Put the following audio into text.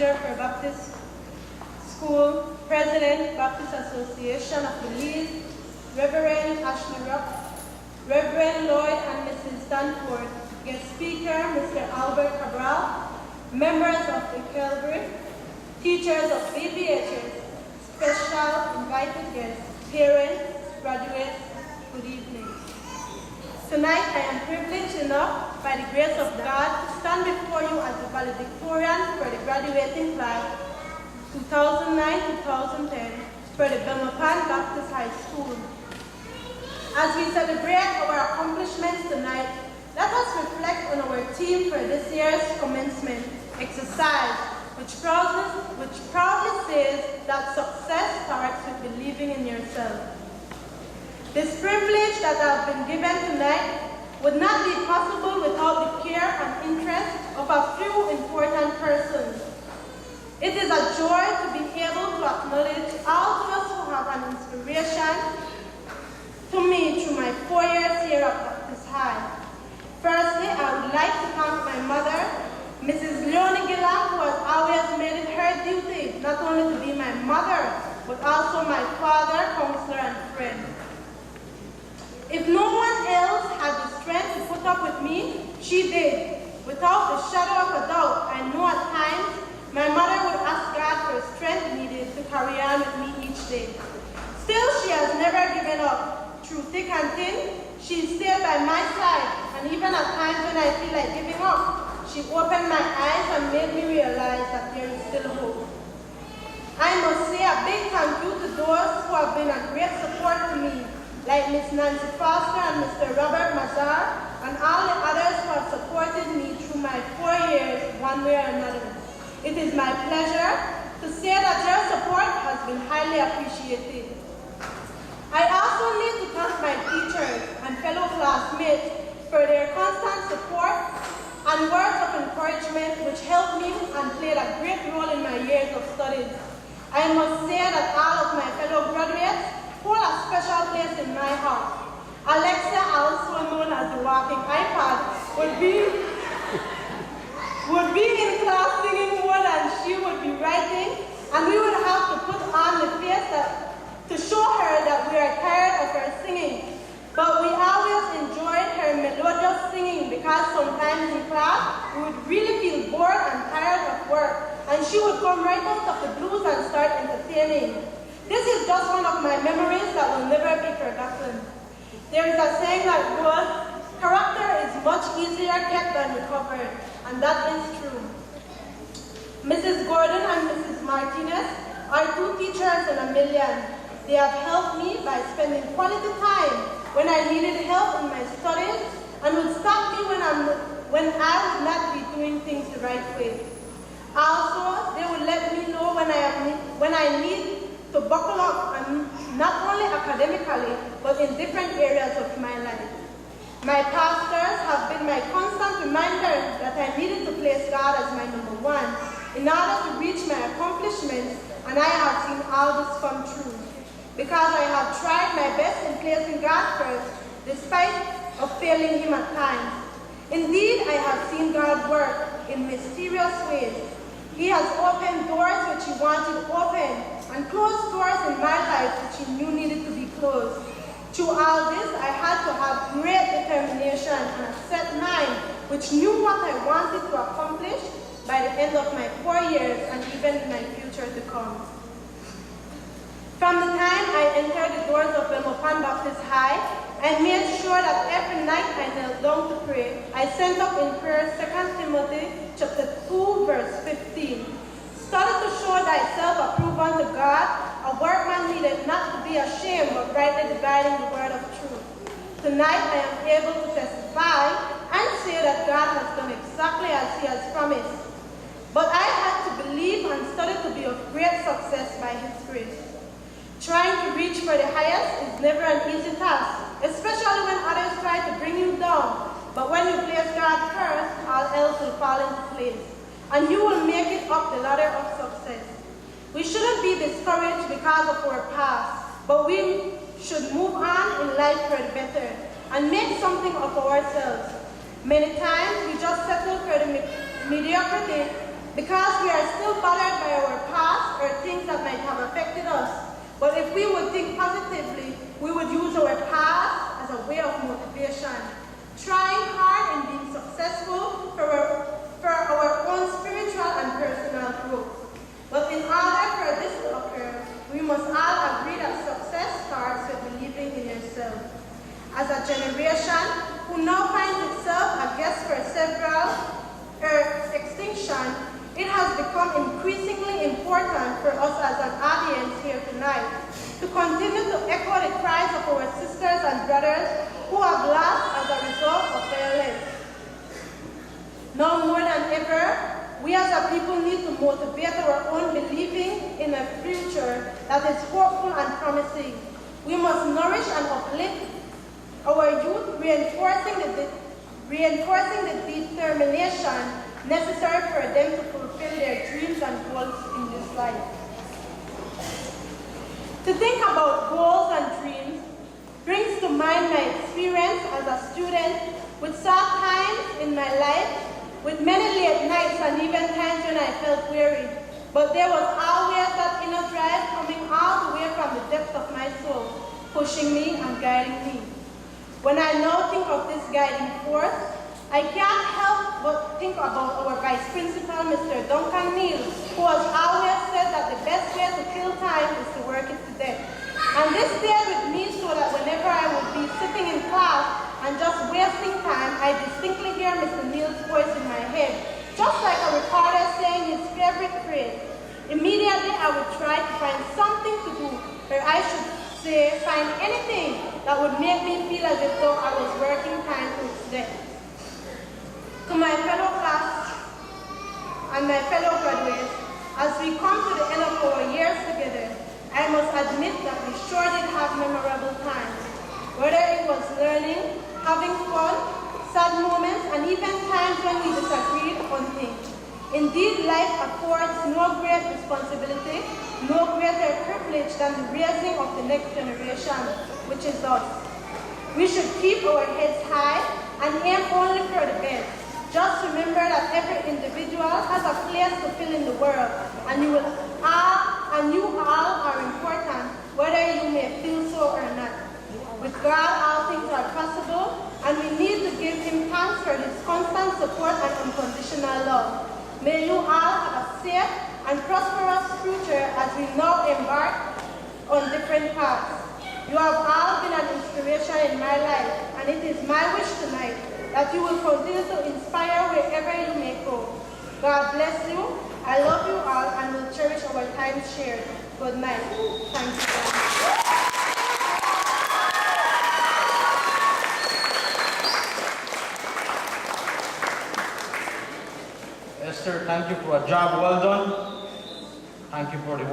manager for Baptist School, president, Baptist Association of Belize, Reverend Ashley Rock, Reverend Lloyd and Mrs. Stanford, guest speaker, Mr. Albert Cabral, members of the Calvary, teachers of BPHS, special invited guests, parents, graduates, good evening. Tonight I am privileged enough, by the grace of God, to stand before you as the valedictorian for the graduating class 2009-2010 for the Belmopan Baptist High School. As we celebrate our accomplishments tonight, let us reflect on our theme for this year's commencement exercise, which proudly says that success starts with believing in yourself. This privilege that I have been given tonight would not be possible without the care and interest of a few important persons. It is a joy to be able to acknowledge all those who have an inspiration to me through my 4 years here at Baptist High. Firstly, I would like to thank my mother, Mrs. Leonie Gillam, who has always made it her duty not only to be my mother, but also my father, counselor, and friend. If no one else had the strength to put up with me, she did. Without a shadow of a doubt, I know at times my mother would ask God for strength needed to carry on with me each day. Still, she has never given up. Through thick and thin, she stayed by my side, and even at times when I feel like giving up, she opened my eyes and made me realize that there is still hope. I must say a big thank you to those who have been a great support to me, like Miss Nancy Foster and Mr. Robert Mazar, and all the others who have supported me through my 4 years, one way or another. It is my pleasure to say that your support has been highly appreciated. I also need to thank my teachers and fellow classmates for their constant support and words of encouragement which helped me and played a great role in my years of studies. I must say that all of my fellow graduates hold a special place in my heart. Alexia, also known as the walking iPad, would be in class singing more than she would be writing, and we would have to put on the face to show her that we are tired of her singing. But we always enjoyed her melodious singing because sometimes in class we would really feel bored and tired of work, and she would come right out of the blues and start entertaining. This is just one of my memories that will never be forgotten. There is a saying that goes, character is much easier kept than recovered, and that is true. Mrs. Gordon and Mrs. Martinez are two teachers in a million. They have helped me by spending quality time when I needed help in my studies and would stop me when I would not be doing things the right way. Also, they would let me know when I need to buckle up, and not only academically, but in different areas of my life. My pastors have been my constant reminder that I needed to place God as my number one in order to reach my accomplishments, and I have seen all this come true. Because I have tried my best in placing God first, despite of failing Him at times. Indeed, I have seen God work in mysterious ways. He has opened doors which He wanted open, and closed doors in my life which He knew needed to be closed. Through all this, I had to have great determination and a set mind which knew what I wanted to accomplish by the end of my 4 years and even in my future to come. From the time I entered the doors of Belmopan Baptist High, I made sure that every night I knelt down to pray. I sent up in prayer 2 Timothy chapter 2, verse 15. Study to show thyself approved unto God, a workman needed not to be ashamed, but rightly dividing the word of truth. Tonight I am able to testify and say that God has done exactly as He has promised. But I had to believe and study to be of great success by His grace. Trying to reach for the highest is never an easy task, especially when others try to bring you down. But when you place God first, all else will fall into place, and you will make it up the ladder of success. We shouldn't be discouraged because of our past, but we should move on in life for the better and make something of ourselves. Many times we just settle for the mediocrity because we are still bothered by our past or things that might have affected us. But if we would think positively, we would use our past as a way of motivation, trying hard and being successful for our own spiritual and personal growth. But in order for this to occur, we must all agree that success starts with believing in yourself. As a generation who now finds itself a guest for several Earth's extinction, it has become increasingly important for us as an audience here tonight to continue to echo the cries of our sisters and brothers who have lost as a result of violence. Now more than ever, we as a people need to motivate our own believing in a future that is hopeful and promising. We must nourish and uplift our youth, reinforcing the determination necessary for them to fulfill their dreams and goals in this life. To think about goals and dreams brings to mind my experience as a student with soft times in my life, with many late nights and even times when I felt weary. But there was always that inner drive coming all the way from the depths of my soul, pushing me and guiding me. When I now think of this guiding force, I can't help but think about our Vice Principal, Mr. Duncan Neal, who has always said that the best way to kill time is to work it to death. And this stayed with me so that whenever I would be sitting in class and just wasting time, I distinctly hear Mr. Neal's voice in my head, just like a reporter saying his favorite phrase. Immediately I would try to find something to do, or I should say, find anything that would make me feel as if though I was working time to its death. To my fellow class and my fellow graduates, as we come to the end of our years together, I must admit that we sure did have memorable times. Whether it was learning, having fun, sad moments, and even times when we disagreed on things. Indeed, life affords no great responsibility, no greater privilege than the raising of the next generation, which is us. We should keep our heads high and aim only for the best. Just remember that every individual has a place to fill in the world, and you all are important, whether you may feel so or not. With God, all things are possible, and we need to give Him thanks for His constant support and unconditional love. May you all have a safe and prosperous future as we now embark on different paths. You have all been an inspiration in my life, and it is my wish tonight that you will continue to inspire wherever you may go. God bless you. I love you all and will cherish our time shared. Good night. Thank you. Esther, thank you for a job well done. Thank you for the